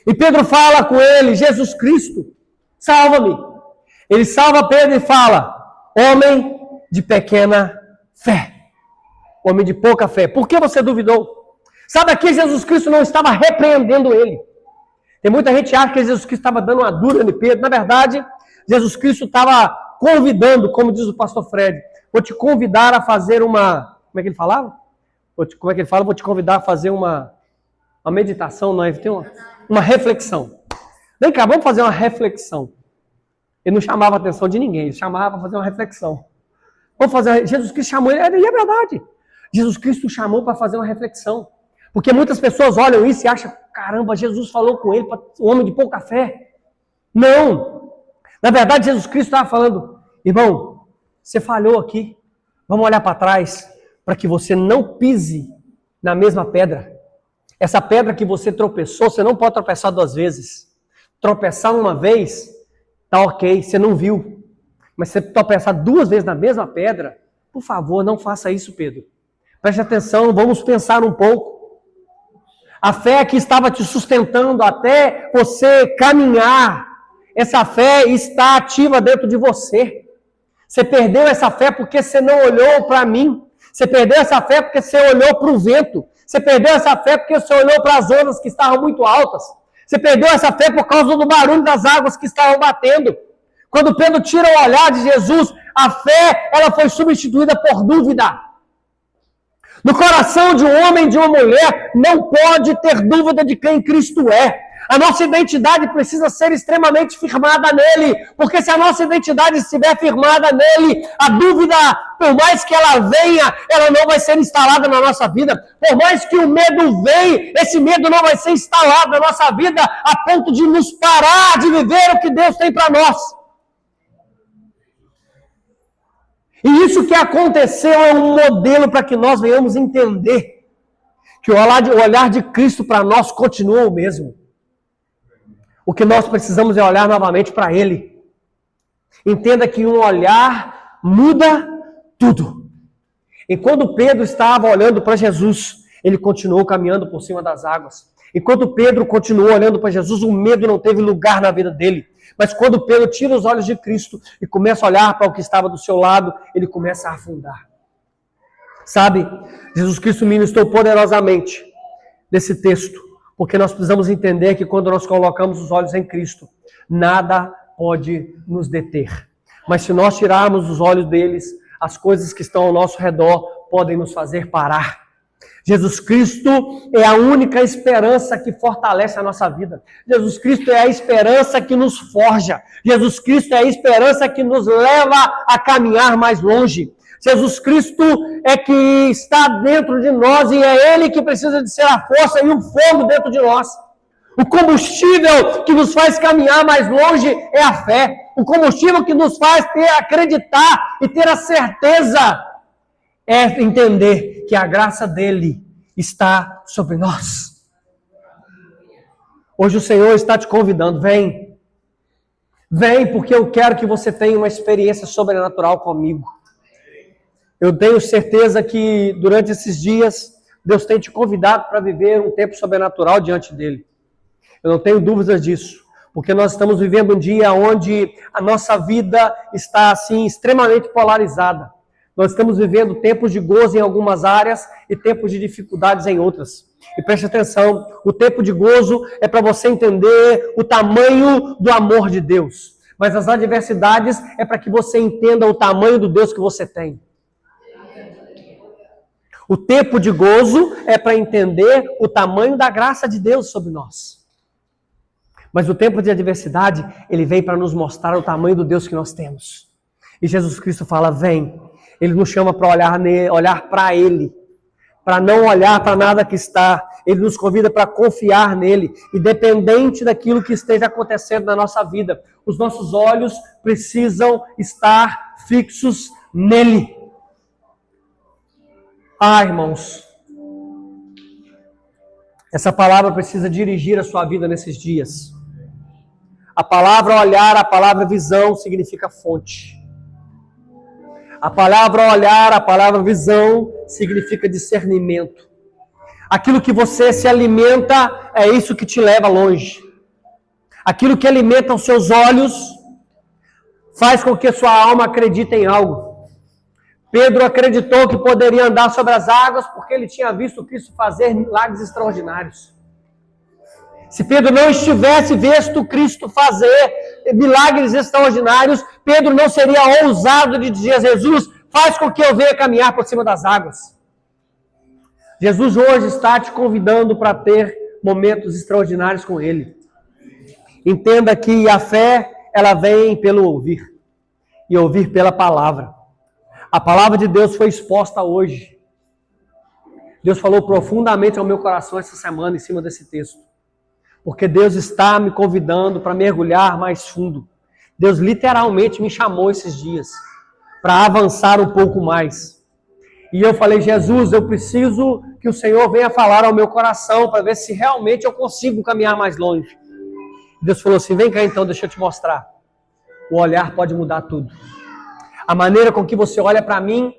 E Pedro fala com ele: Jesus Cristo, salva-me. Ele salva Pedro e fala: homem de pequena fé. Homem de pouca fé. Por que você duvidou? Sabe, aqui Jesus Cristo não estava repreendendo ele. Tem muita gente que acha que Jesus Cristo estava dando uma dura em Pedro. Na verdade, Jesus Cristo estava convidando, como diz o pastor Fred, vou te convidar a fazer uma... Como é que ele falava? Como é que ele fala? Vou te convidar a fazer uma meditação, não é? Tem uma reflexão. Vem cá, vamos fazer uma reflexão. Ele não chamava a atenção de ninguém, ele chamava para fazer uma reflexão. Vamos fazer... Jesus Cristo chamou ele, e é verdade. Jesus Cristo chamou para fazer uma reflexão. Porque muitas pessoas olham isso e acham: caramba, Jesus falou com ele, o homem de pouca fé. Não. Na verdade, Jesus Cristo estava falando: irmão, você falhou aqui. Vamos olhar para trás para que você não pise na mesma pedra. Essa pedra que você tropeçou, você não pode tropeçar 2 vezes. Tropeçar uma vez, tá ok, você não viu. Mas você tropeçar 2 vezes na mesma pedra, por favor, não faça isso, Pedro. Preste atenção, vamos pensar um pouco. A fé que estava te sustentando até você caminhar, essa fé está ativa dentro de você. Você perdeu essa fé porque você não olhou para mim. Você perdeu essa fé porque você olhou para o vento. Você perdeu essa fé porque você olhou para as ondas que estavam muito altas. Você perdeu essa fé por causa do barulho das águas que estavam batendo. Quando Pedro tira o olhar de Jesus, a fé ela foi substituída por dúvida. No coração de um homem e de uma mulher, não pode ter dúvida de quem Cristo é. A nossa identidade precisa ser extremamente firmada nele, porque se a nossa identidade estiver firmada nele, a dúvida, por mais que ela venha, ela não vai ser instalada na nossa vida. Por mais que o medo venha, esse medo não vai ser instalado na nossa vida a ponto de nos parar de viver o que Deus tem para nós. E isso que aconteceu é um modelo para que nós venhamos entender que o olhar de Cristo para nós continua o mesmo. O que nós precisamos é olhar novamente para Ele. Entenda que um olhar muda tudo. Enquanto Pedro estava olhando para Jesus, ele continuou caminhando por cima das águas. Enquanto Pedro continuou olhando para Jesus, o medo não teve lugar na vida dele. Mas quando Pedro tira os olhos de Cristo e começa a olhar para o que estava do seu lado, ele começa a afundar. Sabe, Jesus Cristo ministrou poderosamente nesse texto, porque nós precisamos entender que quando nós colocamos os olhos em Cristo, nada pode nos deter. Mas se nós tirarmos os olhos deles, as coisas que estão ao nosso redor podem nos fazer parar. Jesus Cristo é a única esperança que fortalece a nossa vida. Jesus Cristo é a esperança que nos forja. Jesus Cristo é a esperança que nos leva a caminhar mais longe. Jesus Cristo é que está dentro de nós e é Ele que precisa de ser a força e o fogo dentro de nós. O combustível que nos faz caminhar mais longe é a fé. O combustível que nos faz acreditar e ter a certeza é entender que a graça dele está sobre nós. Hoje o Senhor está te convidando, vem. Vem porque eu quero que você tenha uma experiência sobrenatural comigo. Eu tenho certeza que durante esses dias Deus tem te convidado para viver um tempo sobrenatural diante dele. Eu não tenho dúvidas disso, porque nós estamos vivendo um dia onde a nossa vida está assim extremamente polarizada. Nós estamos vivendo tempos de gozo em algumas áreas e tempos de dificuldades em outras. E preste atenção, o tempo de gozo é para você entender o tamanho do amor de Deus. Mas as adversidades é para que você entenda o tamanho do Deus que você tem. O tempo de gozo é para entender o tamanho da graça de Deus sobre nós. Mas o tempo de adversidade, ele vem para nos mostrar o tamanho do Deus que nós temos. E Jesus Cristo fala, vem. Ele nos chama para olhar para Ele, para não olhar para nada que está. Ele nos convida para confiar nele, independente daquilo que esteja acontecendo na nossa vida. Os nossos olhos precisam estar fixos nele. Ah, irmãos, essa palavra precisa dirigir a sua vida nesses dias. A palavra olhar, a palavra visão significa fonte. A palavra olhar, a palavra visão significa discernimento. Aquilo que você se alimenta é isso que te leva longe. Aquilo que alimenta os seus olhos faz com que a sua alma acredite em algo. Pedro acreditou que poderia andar sobre as águas porque ele tinha visto Cristo fazer milagres extraordinários. Se Pedro não estivesse visto Cristo fazer milagres extraordinários, Pedro não seria ousado de dizer, Jesus, faz com que eu venha caminhar por cima das águas. Jesus hoje está te convidando para ter momentos extraordinários com Ele. Entenda que a fé, ela vem pelo ouvir, e ouvir pela palavra. A palavra de Deus foi exposta hoje. Deus falou profundamente ao meu coração essa semana em cima desse texto. Porque Deus está me convidando para mergulhar mais fundo. Deus literalmente me chamou esses dias para avançar um pouco mais. E eu falei, Jesus, eu preciso que o Senhor venha falar ao meu coração para ver se realmente eu consigo caminhar mais longe. Deus falou assim, vem cá então, deixa eu te mostrar. O olhar pode mudar tudo. A maneira com que você olha para mim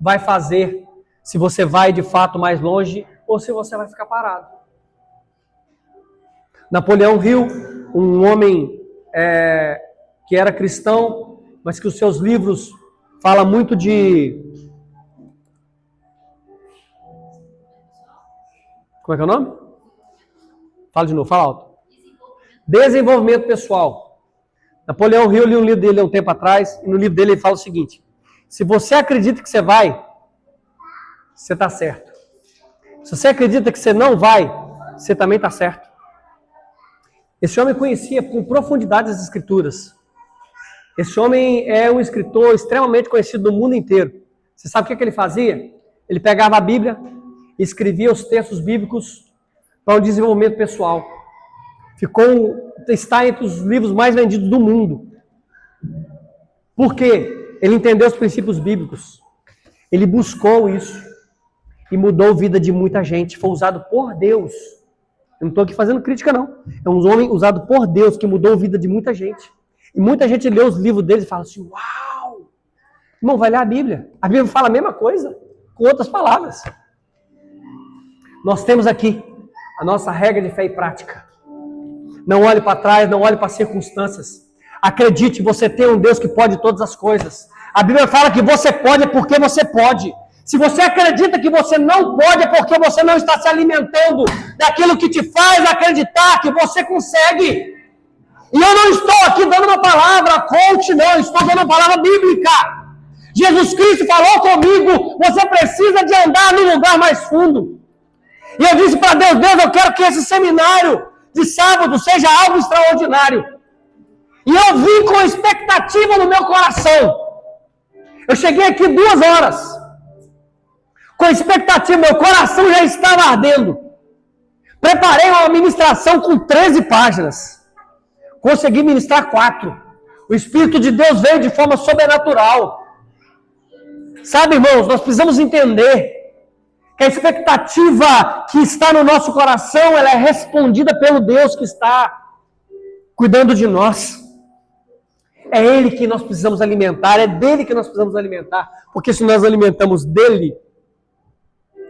vai fazer se você vai de fato mais longe ou se você vai ficar parado. Napoleão Hill, um homem que era cristão, mas que os seus livros falam muito de... Como é que é o nome? Fala de novo, fala alto. Desenvolvimento pessoal. Napoleão Hill, eu li um livro dele há um tempo atrás, e no livro dele ele fala o seguinte: se você acredita que você vai, você está certo. Se você acredita que você não vai, você também está certo. Esse homem conhecia com profundidade as Escrituras. Esse homem é um escritor extremamente conhecido no mundo inteiro. Você sabe o que ele fazia? Ele pegava a Bíblia e escrevia os textos bíblicos para o desenvolvimento pessoal. Está entre os livros mais vendidos do mundo. Por quê? Ele entendeu os princípios bíblicos. Ele buscou isso e mudou a vida de muita gente. Foi usado por Deus. Eu não estou aqui fazendo crítica, não. É um homem usado por Deus que mudou a vida de muita gente. E muita gente lê os livros dele e fala assim: uau! Irmão, vai ler a Bíblia. A Bíblia fala a mesma coisa, com outras palavras. Nós temos aqui a nossa regra de fé e prática. Não olhe para trás, não olhe para as circunstâncias. Acredite, você tem um Deus que pode todas as coisas. A Bíblia fala que você pode porque você pode. Se você acredita que você não pode, é porque você não está se alimentando daquilo que te faz acreditar que você consegue. E eu não estou aqui dando uma palavra coach, não. Eu estou dando uma palavra bíblica. Jesus Cristo falou comigo: você precisa de andar num lugar mais fundo. E eu disse para Deus: Deus, eu quero que esse seminário de sábado seja algo extraordinário. E eu vim com expectativa no meu coração. Eu cheguei aqui 2 horas. Com expectativa, meu coração já estava ardendo. Preparei uma ministração com 13 páginas. Consegui ministrar 4. O Espírito de Deus veio de forma sobrenatural. Sabe, irmãos, nós precisamos entender que a expectativa que está no nosso coração, ela é respondida pelo Deus que está cuidando de nós. É Ele que nós precisamos alimentar, é dele que nós precisamos alimentar. Porque se nós alimentamos dele,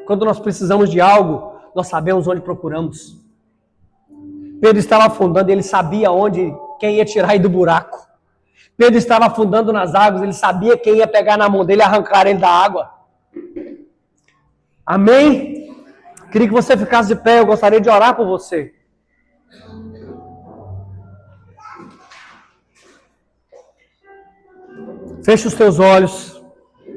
quando nós precisamos de algo, nós sabemos onde procuramos. Pedro estava afundando e ele sabia quem ia tirar ele do buraco. Pedro estava afundando nas águas, ele sabia quem ia pegar na mão dele e arrancar ele da água. Amém? Queria que você ficasse de pé, eu gostaria de orar por você. Feche os teus olhos.